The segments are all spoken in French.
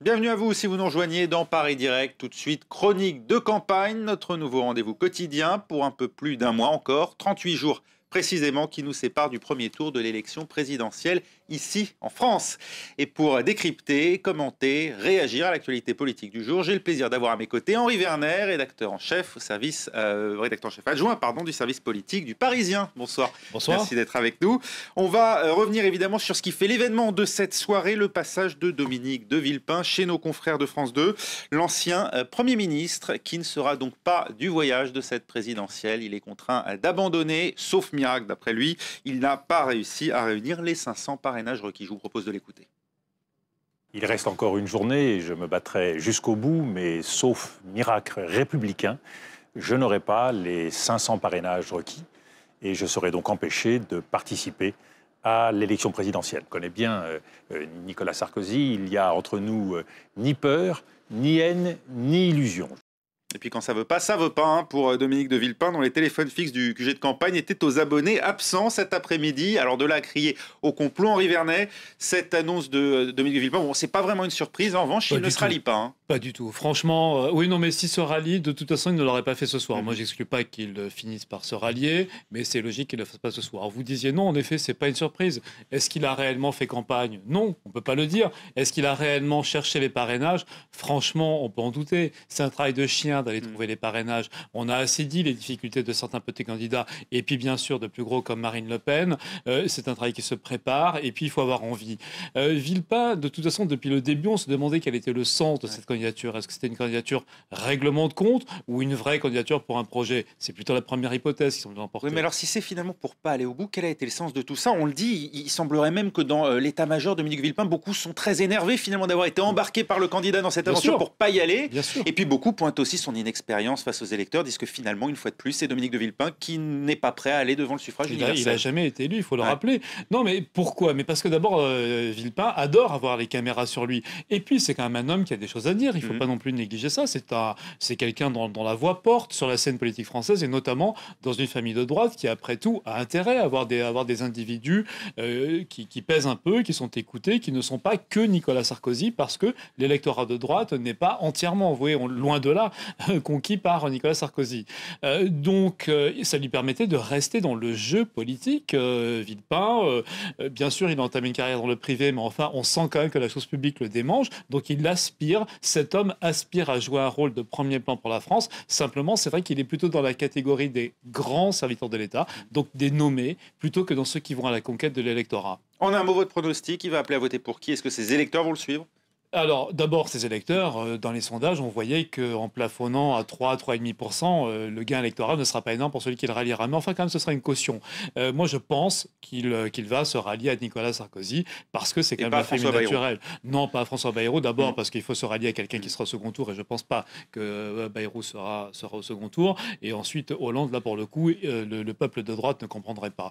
Bienvenue à vous si vous nous rejoignez dans Paris Direct. Tout de suite, chronique de campagne, notre nouveau rendez-vous quotidien pour un peu plus d'un mois encore, 38 jours précisément qui nous séparent du premier tour de l'élection présidentielle ici en France. Et pour décrypter, commenter, réagir à l'actualité politique du jour, j'ai le plaisir d'avoir à mes côtés Henri Vernet, rédacteur chef adjoint du service politique du Parisien. Bonsoir. Bonsoir. Merci d'être avec nous. On va revenir évidemment sur ce qui fait l'événement de cette soirée, le passage de Dominique de Villepin chez nos confrères de France 2, l'ancien Premier ministre qui ne sera donc pas du voyage de cette présidentielle. Il est contraint d'abandonner, sauf miracle d'après lui. Il n'a pas réussi à réunir les 500 parrainages requis. Je vous propose de l'écouter. Il reste encore une journée et je me battrai jusqu'au bout, mais sauf miracle républicain, je n'aurai pas les 500 parrainages requis et je serai donc empêché de participer à l'élection présidentielle. Je connais bien Nicolas Sarkozy, il y a entre nous ni peur, ni haine, ni illusion. Et puis quand ça veut pas hein, pour Dominique de Villepin, dont les téléphones fixes du QG de campagne étaient aux abonnés absents cet après-midi. Alors de là à crier au complot, Henri Vernet, cette annonce de Dominique de Villepin, bon, c'est pas vraiment une surprise. En revanche, il ne se rallie pas. Hein. Pas du tout. Franchement, oui, non, mais s'il se rallie, de toute façon, il ne l'aurait pas fait ce soir. Moi, j'exclus pas qu'il finisse par se rallier, mais c'est logique qu'il ne le fasse pas ce soir. Vous disiez non, en effet, c'est pas une surprise. Est-ce qu'il a réellement fait campagne? Non, on peut pas le dire. Est-ce qu'il a réellement cherché les parrainages? Franchement, on peut en douter. C'est un travail de chien d'aller trouver les parrainages. On a assez dit les difficultés de certains petits candidats, et puis bien sûr de plus gros comme Marine Le Pen. C'est un travail qui se prépare, et puis il faut avoir envie. Villepin, de toute façon, depuis le début, on se demandait quel était le sens de cette candidature. Est-ce que c'était une candidature règlement de compte ou une vraie candidature pour un projet? C'est plutôt la première hypothèse qui semble l'emporter. Oui, mais alors si c'est finalement pour pas aller au bout, quel a été le sens de tout ça? On le dit, il semblerait même que dans l'état-major de Dominique Villepin, beaucoup sont très énervés finalement d'avoir été embarqués par le candidat dans cette aventure pour pas y aller. Et puis beaucoup pointent aussi son inexpérience face aux électeurs, disent que finalement, une fois de plus, c'est Dominique de Villepin qui n'est pas prêt à aller devant le suffrage universel. Il n'a jamais été élu, il faut le rappeler. Non, mais pourquoi? Mais parce que d'abord, Villepin adore avoir les caméras sur lui. Et puis, c'est quand même un homme qui a des choses à dire. Il ne faut pas non plus négliger ça. C'est quelqu'un dont la voix porte sur la scène politique française, et notamment dans une famille de droite qui, après tout, a intérêt à avoir des individus qui pèsent un peu, qui sont écoutés, qui ne sont pas que Nicolas Sarkozy, parce que l'électorat de droite n'est pas entièrement, loin de là, conquis par Nicolas Sarkozy. Donc, ça lui permettait de rester dans le jeu politique. Villepin, bien sûr, il a entamé une carrière dans le privé, mais enfin, on sent quand même que la chose publique le démange. Donc, cet homme aspire à jouer un rôle de premier plan pour la France. Simplement, c'est vrai qu'il est plutôt dans la catégorie des grands serviteurs de l'État, donc des nommés, plutôt que dans ceux qui vont à la conquête de l'électorat. En un mot, votre pronostic, il va appeler à voter pour qui? Est-ce que ses électeurs vont le suivre? Alors, d'abord, ces électeurs, dans les sondages, on voyait qu'en plafonnant à 3,5%, le gain électoral ne sera pas énorme pour celui qui le ralliera. Mais enfin, quand même, ce sera une caution. Moi, je pense qu'il va se rallier à Nicolas Sarkozy, parce que c'est quand même la famille naturelle. Non, pas à François Bayrou, d'abord, parce qu'il faut se rallier à quelqu'un qui sera au second tour, et je ne pense pas que Bayrou sera au second tour. Et ensuite, Hollande, là, pour le coup, le peuple de droite ne comprendrait pas.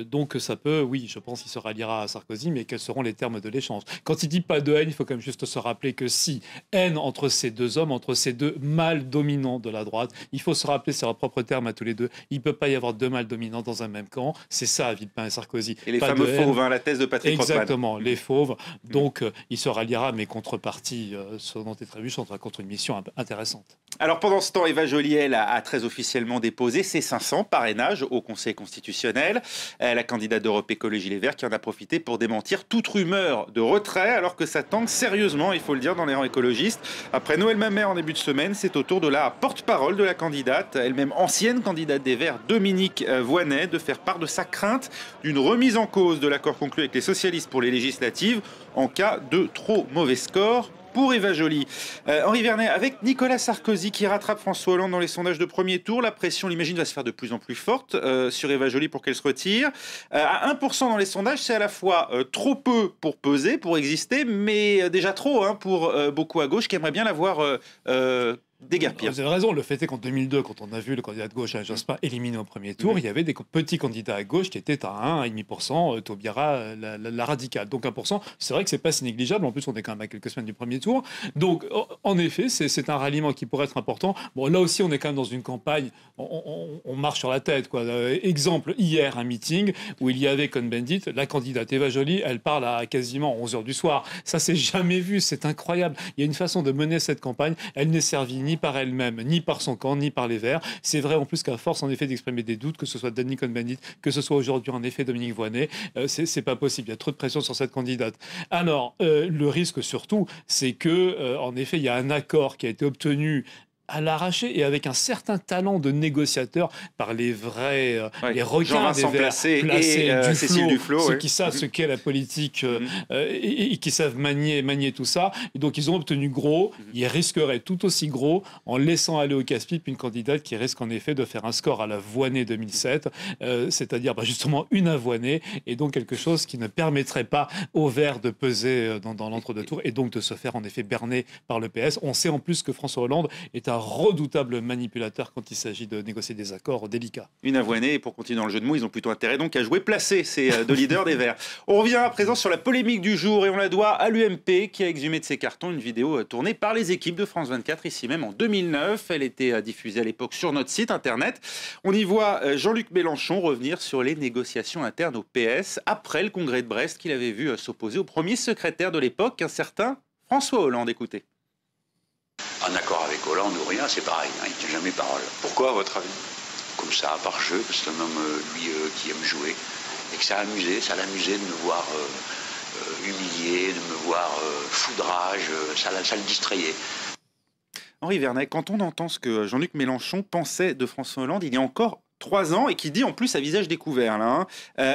Donc, ça peut, oui, je pense qu'il se ralliera à Sarkozy, mais quels seront les termes de l'échange? Quand il dit pas de haine, il faut quand même juste se rappeler que si haine entre ces deux hommes, entre ces deux mâles dominants de la droite, il faut se rappeler, c'est leur propre terme à tous les deux, il ne peut pas y avoir deux mâles dominants dans un même camp. C'est ça, Villepin et Sarkozy. Et les fameux fauves, la thèse de Patrick Rothman. Exactement, les fauves. Donc, il se ralliera, mais contrepartie selon tes trébuchantes, contre une mission intéressante. Alors, pendant ce temps, Eva Joly, elle a très officiellement déposé ses 500 parrainages au Conseil constitutionnel. La candidate d'Europe Écologie Les Verts qui en a profité pour démentir toute rumeur de retrait, alors que ça tangue sérieusement, il faut le dire, dans les rangs écologistes. Après Noël Mamère en début de semaine, c'est au tour de la porte-parole de la candidate, elle-même ancienne candidate des Verts, Dominique Voynet, de faire part de sa crainte d'une remise en cause de l'accord conclu avec les socialistes pour les législatives en cas de trop mauvais score pour Eva Joly. Henri Vernet, avec Nicolas Sarkozy qui rattrape François Hollande dans les sondages de premier tour, la pression, on l'imagine, va se faire de plus en plus forte sur Eva Joly pour qu'elle se retire. À 1% dans les sondages, c'est à la fois trop peu pour peser, pour exister, mais déjà trop pour beaucoup à gauche qui aimerait bien la voir déguerpir. Vous avez raison, le fait est qu'en 2002, quand on a vu le candidat de gauche, Alain Jospin, éliminé au premier tour, il y avait des petits candidats à gauche qui étaient à 1,5%, Taubira, la radicale. Donc 1%, c'est vrai que c'est pas si négligeable. En plus, on est quand même à quelques semaines du premier tour. Donc, en effet, c'est un ralliement qui pourrait être important. Bon, là aussi, on est quand même dans une campagne, on marche sur la tête, quoi. Exemple, hier, un meeting où il y avait Cohn-Bendit, la candidate Eva Joly, elle parle à quasiment 11h du soir. Ça, c'est jamais vu, c'est incroyable. Il y a une façon de mener cette campagne. Elle n'est servie ni par elle-même, ni par son camp, ni par les Verts. C'est vrai en plus qu'à force, en effet, d'exprimer des doutes, que ce soit Danny Cohn-Bendit, que ce soit aujourd'hui, en effet, Dominique Voynet, c'est pas possible. Il y a trop de pression sur cette candidate. Alors, le risque surtout, c'est que, en effet, il y a un accord qui a été obtenu à l'arraché et avec un certain talent de négociateur par les vrais les requins des Verts placés et Cécile Duflot, ceux qui savent ce qu'est la politique et qui savent manier tout ça. Et donc ils ont obtenu gros. Ils risqueraient tout aussi gros en laissant aller au casse-pipe une candidate qui risque en effet de faire un score à la Voynet 2007, c'est-à-dire justement une avoinée et donc quelque chose qui ne permettrait pas aux Verts de peser dans l'entre-deux tours et donc de se faire en effet berner par le PS. On sait en plus que François Hollande est un redoutable manipulateur quand il s'agit de négocier des accords délicats. Une avoinée, et pour continuer dans le jeu de mots, ils ont plutôt intérêt donc à jouer placé, ces deux leaders des Verts. On revient à présent sur la polémique du jour et on la doit à l'UMP qui a exhumé de ses cartons une vidéo tournée par les équipes de France 24 ici même en 2009. Elle était diffusée à l'époque sur notre site internet. On y voit Jean-Luc Mélenchon revenir sur les négociations internes au PS après le congrès de Brest qu'il avait vu s'opposer au premier secrétaire de l'époque, un certain François Hollande. Écoutez. Un accord avec Hollande ou rien, c'est pareil, il ne tient jamais parole. Pourquoi, à votre avis? Comme ça, par jeu, parce que c'est un homme, lui, qui aime jouer, et que ça l'amusait de me voir humilié, de me voir foudrage, ça le distrayait. Henri Vernet, quand on entend ce que Jean-Luc Mélenchon pensait de François Hollande il y a encore 3 ans, et qui dit en plus à visage découvert, là,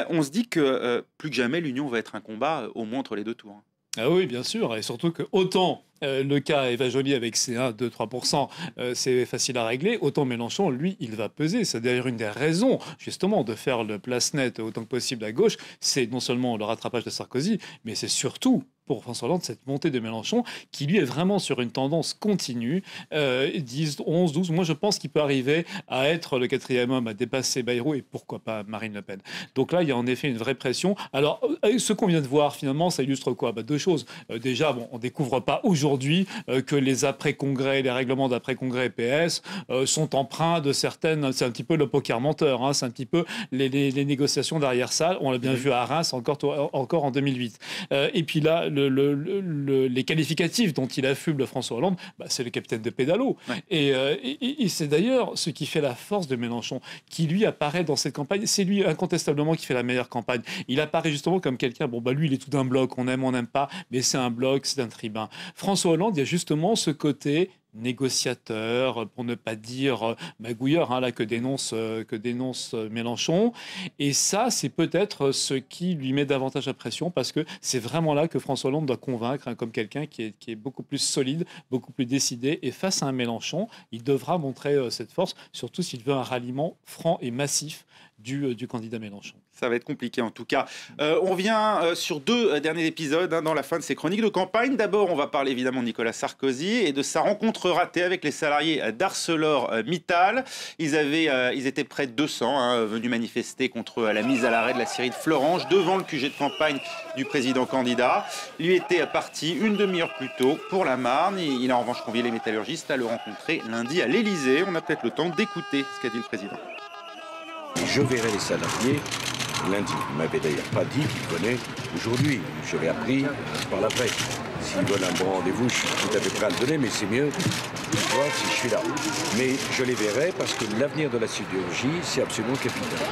on se dit que plus que jamais l'union va être un combat au moins entre les deux tours. Ah oui, bien sûr, et surtout que autant le cas Eva Joly avec ses 1, 2, 3%, c'est facile à régler, autant Mélenchon, lui, il va peser. C'est d'ailleurs une des raisons, justement, de faire le place net autant que possible à gauche. C'est non seulement le rattrapage de Sarkozy, mais c'est surtout pour François Hollande, cette montée de Mélenchon, qui lui est vraiment sur une tendance continue, 10, 11, 12. Moi, je pense qu'il peut arriver à être le 4e homme, à dépasser Bayrou et pourquoi pas Marine Le Pen. Donc là, il y a en effet une vraie pression. Alors, ce qu'on vient de voir, finalement, ça illustre quoi? Deux choses. Déjà, bon, on ne découvre pas aujourd'hui que les après-congrès, les règlements d'après-congrès PS sont empreints de certaines... C'est un petit peu le poker menteur, hein, c'est un petit peu les négociations d'arrière-salle. On l'a bien vu à Reims encore en 2008. Et puis là, les qualificatifs dont il affuble François Hollande, c'est le capitaine de pédalo. Ouais. Et c'est d'ailleurs ce qui fait la force de Mélenchon, qui lui apparaît dans cette campagne. C'est lui incontestablement qui fait la meilleure campagne. Il apparaît justement comme quelqu'un, lui il est tout d'un bloc, on aime, on n'aime pas, mais c'est un bloc, c'est un tribun. François Hollande, il y a justement ce côté négociateur, pour ne pas dire magouilleur, là, que dénonce Mélenchon. Et ça, c'est peut-être ce qui lui met davantage la pression, parce que c'est vraiment là que François Hollande doit convaincre, comme quelqu'un qui est beaucoup plus solide, beaucoup plus décidé. Et face à un Mélenchon, il devra montrer cette force, surtout s'il veut un ralliement franc et massif du candidat Mélenchon. Ça va être compliqué en tout cas. On vient sur 2 derniers épisodes dans la fin de ces chroniques de campagne. D'abord, on va parler évidemment de Nicolas Sarkozy et de sa rencontre ratée avec les salariés d'ArcelorMittal. Ils étaient près de 200 venus manifester contre la mise à l'arrêt de la scierie de Florange devant le QG de campagne du président candidat. Lui était parti une demi-heure plus tôt pour la Marne. Il a en revanche convié les métallurgistes à le rencontrer lundi à l'Élysée. On a peut-être le temps d'écouter ce qu'a dit le président. Je verrai les salariés lundi. Il ne m'avait d'ailleurs pas dit qu'il venait aujourd'hui. Je l'ai appris par la presse. S'ils veulent un bon rendez-vous, je suis tout à fait prêt à le donner, mais c'est mieux de voir si je suis là. Mais je les verrai parce que l'avenir de la sidérurgie, c'est absolument capital.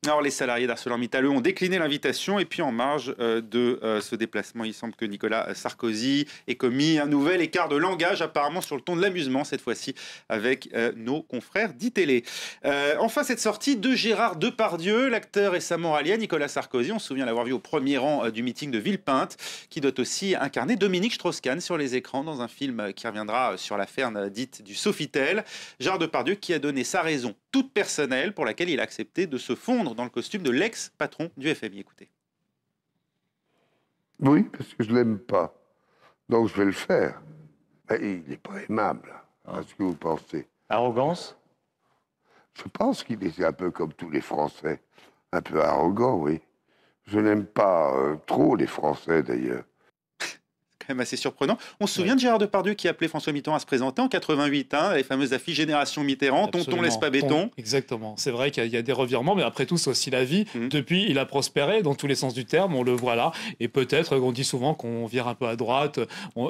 Alors les salariés d'ArcelorMittal ont décliné l'invitation et puis en marge de ce déplacement, il semble que Nicolas Sarkozy ait commis un nouvel écart de langage apparemment sur le ton de l'amusement cette fois-ci avec nos confrères d'ITélé. Enfin cette sortie de Gérard Depardieu, l'acteur récemment rallié Nicolas Sarkozy, on se souvient l'avoir vu au premier rang du meeting de Villepinte, qui doit aussi incarner Dominique Strauss-Kahn sur les écrans dans un film qui reviendra sur l'affaire dite du Sofitel. Gérard Depardieu qui a donné sa raison toute personnelle pour laquelle il a accepté de se fondre dans le costume de l'ex-patron du FMI. Écoutez. Oui, parce que je ne l'aime pas. Donc je vais le faire. Mais il n'est pas aimable. à ce que vous pensez. Arrogance? Je pense qu'il est un peu comme tous les Français, un peu arrogant, oui. Je n'aime pas trop les Français, d'ailleurs. Quand même assez surprenant. On se souvient de Gérard Depardieu qui appelait François Mitterrand à se présenter en 88, hein, les fameuses affiches Génération Mitterrand, Tonton laisse pas béton. Exactement. C'est vrai qu'il y a des revirements, mais après tout, c'est aussi la vie. Depuis, il a prospéré dans tous les sens du terme, on le voit là. Et peut-être, on dit souvent qu'on vire un peu à droite.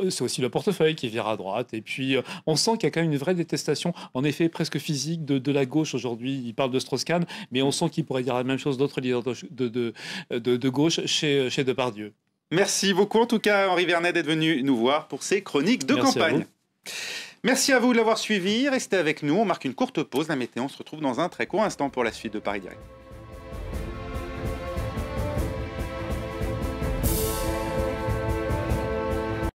C'est aussi le portefeuille qui vire à droite. Et puis, on sent qu'il y a quand même une vraie détestation, en effet, presque physique de la gauche aujourd'hui. Il parle de Strauss-Kahn, mais on sent qu'il pourrait dire la même chose d'autres leaders de gauche chez Depardieu. Merci beaucoup en tout cas Henri Vernet d'être venu nous voir pour ces chroniques de campagne. Merci à vous de l'avoir suivi, restez avec nous, on marque une courte pause, la météo, on se retrouve dans un très court instant pour la suite de Paris Direct.